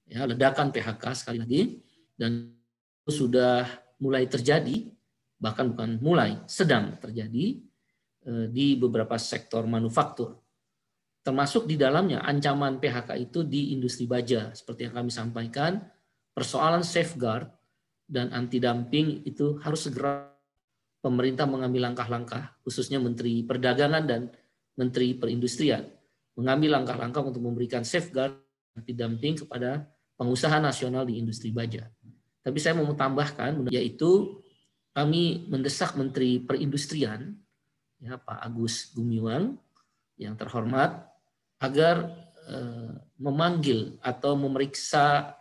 Ya, ledakan PHK sekali lagi, dan sudah mulai terjadi, bahkan bukan mulai, sedang terjadi di beberapa sektor manufaktur. Termasuk di dalamnya ancaman PHK itu di industri baja. Seperti yang kami sampaikan, persoalan safeguard dan anti dumping itu harus segera pemerintah mengambil langkah-langkah, khususnya Menteri Perdagangan dan Menteri Perindustrian, mengambil langkah-langkah untuk memberikan safeguard anti dumping kepada pengusaha nasional di industri baja. Tapi saya mau tambahkan, yaitu kami mendesak Menteri Perindustrian, ya, Pak Agus Gumiwang, yang terhormat, agar memanggil atau memeriksa,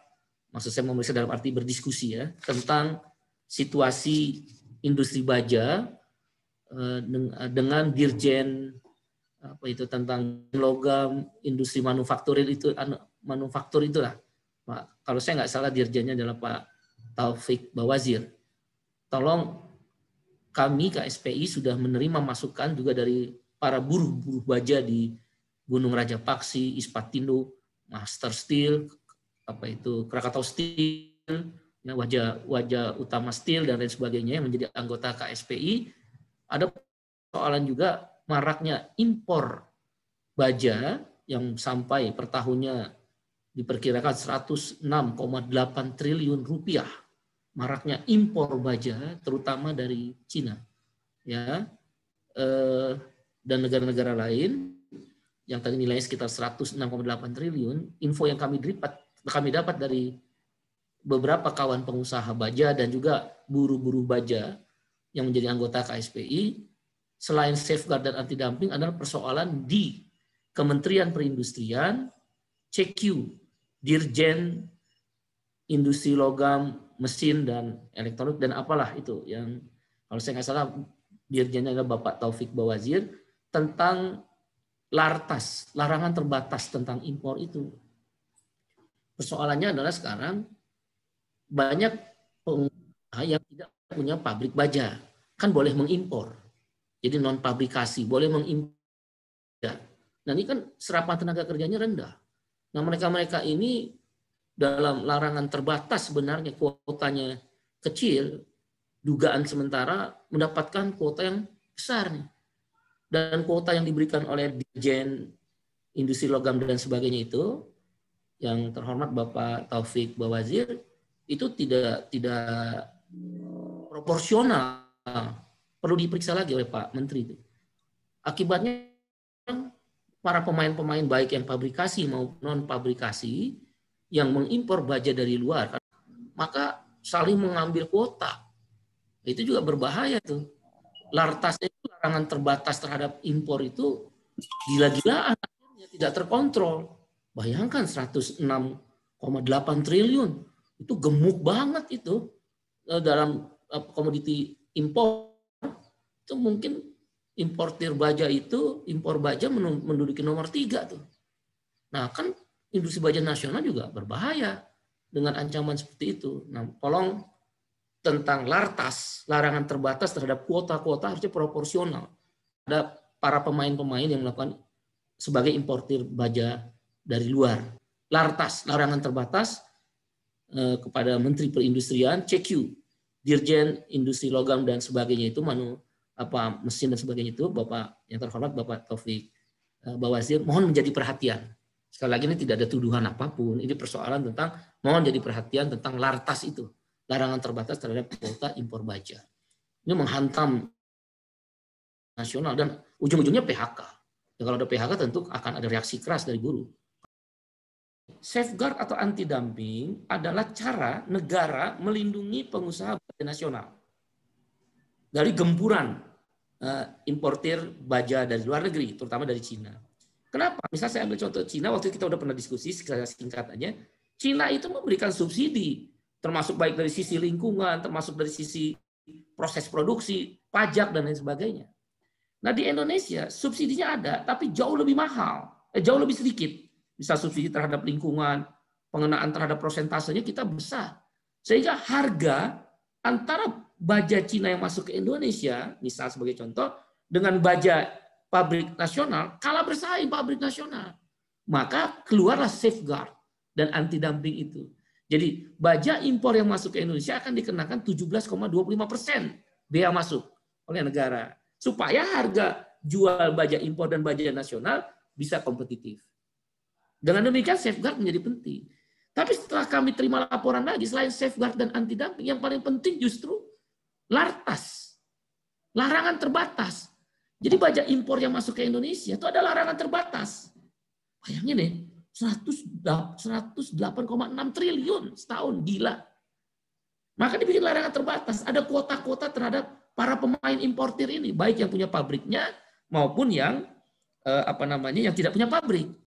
maksud saya memeriksa dalam arti berdiskusi ya, tentang situasi industri baja dengan Dirjen apa itu tentang logam industri manufaktur itulah Pak. Kalau saya nggak salah dirjennya adalah Pak Taufik Bawazir. Tolong, kami KSPI sudah menerima masukan juga dari para buruh baja di Gunung Raja Paksi, Ispatindo, Master Steel, apa itu Krakatau Steel, ya, wajah utama Steel dan lain sebagainya yang menjadi anggota KSPI. Ada persoalan juga maraknya impor baja yang sampai per tahunnya diperkirakan 106,8 triliun rupiah. Maraknya impor baja terutama dari Cina, ya, dan negara-negara lain yang tadi nilainya sekitar 106,8 triliun. Info yang kami dapat dari beberapa kawan pengusaha baja dan juga buruh-buruh baja yang menjadi anggota KSPI, selain safeguard dan anti dumping adalah persoalan di Kementerian Perindustrian, CQ, Dirjen Industri Logam, Mesin dan Elektronik dan apalah itu yang kalau saya nggak salah dirjennya adalah Bapak Taufik Bawazir, tentang LARTAS, larangan terbatas tentang impor itu. Persoalannya adalah sekarang banyak pengusaha yang tidak punya pabrik baja, kan boleh mengimpor. Jadi non pabrikasi, boleh mengimpor. Nah ini kan serapan tenaga kerjanya rendah. Nah mereka-mereka ini dalam larangan terbatas sebenarnya kuotanya kecil, dugaan sementara mendapatkan kuota yang besar nih. Dan kuota yang diberikan oleh Dirjen Industri Logam dan sebagainya itu, yang terhormat Bapak Taufik Bawazir, itu tidak proporsional. Perlu diperiksa lagi oleh Pak Menteri itu. Akibatnya para pemain-pemain baik yang pabrikasi maupun non pabrikasi yang mengimpor baja dari luar, maka saling mengambil kuota. Itu juga berbahaya tuh. LARTAS itu larangan terbatas terhadap impor itu gila-gilaan, akhirnya tidak terkontrol. Bayangkan 106,8 triliun, itu gemuk banget itu dalam komoditi impor. Itu mungkin impor baja menduduki nomor 3 tuh. Nah kan industri baja nasional juga berbahaya dengan ancaman seperti itu. Nah tolong tentang LARTAS, larangan terbatas terhadap kuota-kuota harusnya proporsional. Ada para pemain-pemain yang melakukan sebagai importir baja dari luar. LARTAS, larangan terbatas kepada Menteri Perindustrian, CQ, Dirjen Industri Logam dan sebagainya itu, mesin dan sebagainya itu, Bapak yang terhormat Bapak Taufik Bawazir, mohon menjadi perhatian. Sekali lagi ini tidak ada tuduhan apapun, ini persoalan tentang mohon jadi perhatian tentang LARTAS itu. Larangan terbatas terhadap kuota impor baja. Ini menghantam nasional dan ujung-ujungnya PHK. Ya, kalau ada PHK tentu akan ada reaksi keras dari buruh. Safeguard atau anti dumping adalah cara negara melindungi pengusaha baja nasional dari gempuran importir baja dari luar negeri, terutama dari Cina. Kenapa? Misalnya saya ambil contoh Cina, waktu kita udah pernah diskusi secara singkat aja. Cina itu memberikan subsidi, termasuk baik dari sisi lingkungan, termasuk dari sisi proses produksi, pajak, dan lain sebagainya. Nah di Indonesia subsidinya ada, tapi jauh lebih mahal, jauh lebih sedikit. Bisa subsidi terhadap lingkungan, pengenaan terhadap prosentasenya kita besar. Sehingga harga antara baja Cina yang masuk ke Indonesia, misal sebagai contoh, dengan baja pabrik nasional, kalah bersaing pabrik nasional. Maka keluarlah safeguard. dan anti dumping itu. Jadi baja impor yang masuk ke Indonesia akan dikenakan 17,25% bea masuk oleh negara supaya harga jual baja impor dan baja nasional bisa kompetitif. Dengan demikian safeguard menjadi penting. Tapi setelah kami terima laporan lagi, selain safeguard dan anti dumping, yang paling penting justru lartas, larangan terbatas. Jadi baja impor yang masuk ke Indonesia itu ada larangan terbatas. Bayangin deh, 108,6 triliun setahun, gila. Maka dibikin larangan terbatas, ada kuota-kuota terhadap para pemain importir ini, baik yang punya pabriknya maupun yang yang tidak punya pabrik.